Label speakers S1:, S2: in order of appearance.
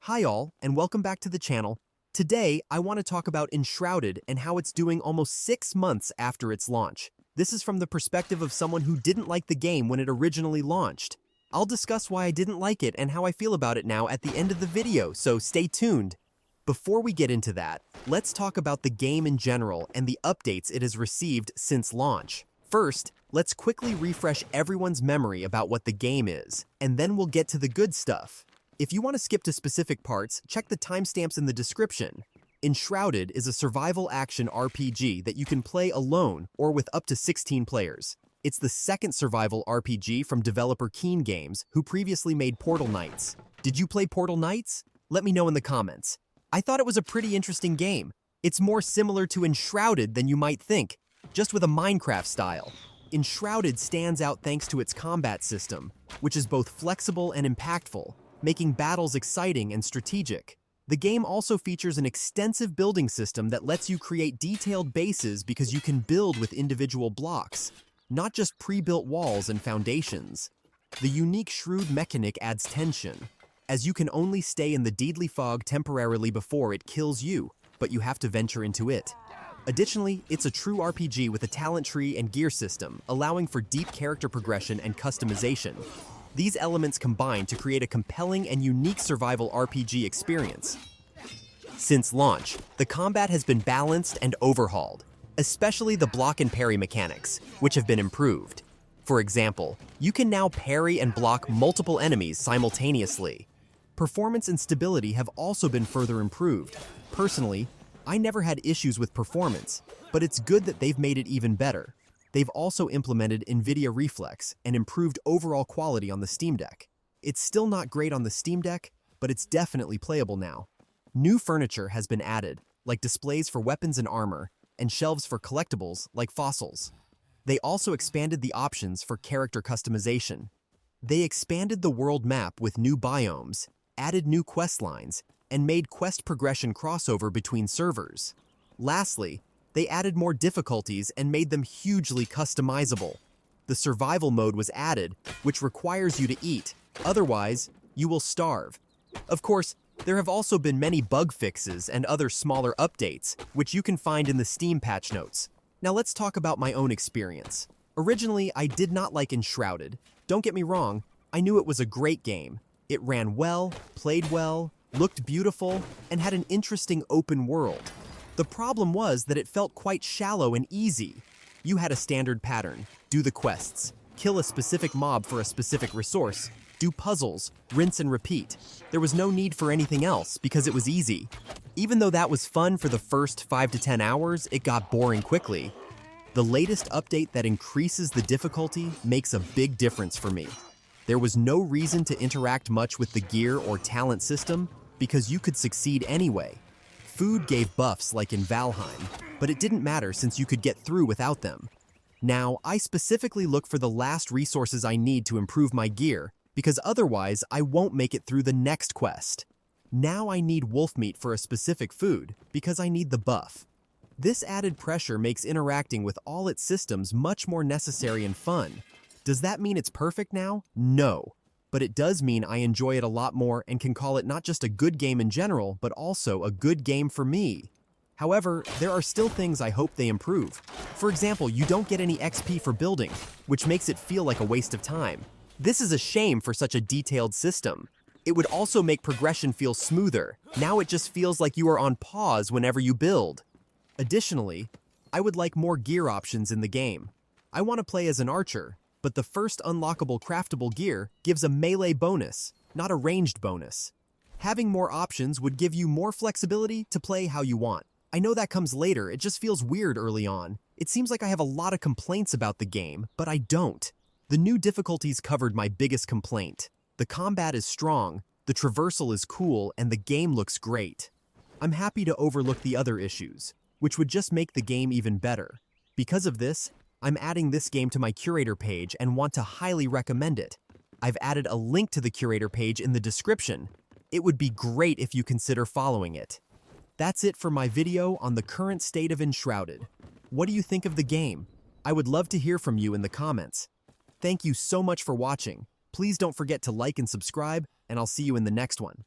S1: Hi all, and welcome back to the channel. Today, I want to talk about Enshrouded and how it's doing almost 6 months after its launch. This is from the perspective of someone who didn't like the game when it originally launched. I'll discuss why I didn't like it and how I feel about it now at the end of the video, so stay tuned. Before we get into that, let's talk about the game in general and the updates it has received since launch. First, let's quickly refresh everyone's memory about what the game is, and then we'll get to the good stuff. If you want to skip to specific parts, check the timestamps in the description. Enshrouded is a survival action RPG that you can play alone or with up to 16 players. It's the second survival RPG from developer Keen Games, who previously made Portal Knights. Did you play Portal Knights? Let me know in the comments. I thought it was a pretty interesting game. It's more similar to Enshrouded than you might think, just with a Minecraft style. Enshrouded stands out thanks to its combat system, which is both flexible and impactful, making battles exciting and strategic. The game also features an extensive building system that lets you create detailed bases because you can build with individual blocks, not just pre-built walls and foundations. The unique shroud mechanic adds tension, as you can only stay in the deadly fog temporarily before it kills you, but you have to venture into it. Additionally, it's a true RPG with a talent tree and gear system, allowing for deep character progression and customization. These elements combine to create a compelling and unique survival RPG experience. Since launch, the combat has been balanced and overhauled, especially the block and parry mechanics, which have been improved. For example, you can now parry and block multiple enemies simultaneously. Performance and stability have also been further improved. Personally, I never had issues with performance, but it's good that they've made it even better. They've also implemented NVIDIA Reflex and improved overall quality on the Steam Deck. It's still not great on the Steam Deck, but it's definitely playable now. New furniture has been added, like displays for weapons and armor, and shelves for collectibles, like fossils. They also expanded the options for character customization. They expanded the world map with new biomes, added new quest lines, and made quest progression crossover between servers. Lastly, they added more difficulties and made them hugely customizable. The survival mode was added, which requires you to eat, otherwise, you will starve. Of course, there have also been many bug fixes and other smaller updates, which you can find in the Steam patch notes. Now let's talk about my own experience. Originally, I did not like Enshrouded. Don't get me wrong, I knew it was a great game. It ran well, played well, looked beautiful, and had an interesting open world. The problem was that it felt quite shallow and easy. You had a standard pattern: do the quests, kill a specific mob for a specific resource, do puzzles, rinse and repeat. There was no need for anything else because it was easy. Even though that was fun for the first 5 to 10 hours, it got boring quickly. The latest update that increases the difficulty makes a big difference for me. There was no reason to interact much with the gear or talent system because you could succeed anyway. Food gave buffs like in Valheim, but it didn't matter since you could get through without them. Now, I specifically look for the last resources I need to improve my gear, because otherwise I won't make it through the next quest. Now I need wolf meat for a specific food, because I need the buff. This added pressure makes interacting with all its systems much more necessary and fun. Does that mean it's perfect now? No. But it does mean I enjoy it a lot more and can call it not just a good game in general, but also a good game for me. However, there are still things I hope they improve. For example, you don't get any XP for building, which makes it feel like a waste of time. This is a shame for such a detailed system. It would also make progression feel smoother. Now it just feels like you are on pause whenever you build. Additionally, I would like more gear options in the game. I want to play as an archer, but the first unlockable craftable gear gives a melee bonus, not a ranged bonus. Having more options would give you more flexibility to play how you want. I know that comes later, it just feels weird early on. It seems like I have a lot of complaints about the game, but I don't. The new difficulties covered my biggest complaint. The combat is strong, the traversal is cool, and the game looks great. I'm happy to overlook the other issues, which would just make the game even better. Because of this, I'm adding this game to my curator page and want to highly recommend it. I've added a link to the curator page in the description. It would be great if you consider following it. That's it for my video on the current state of Enshrouded. What do you think of the game? I would love to hear from you in the comments. Thank you so much for watching. Please don't forget to like and subscribe, and I'll see you in the next one.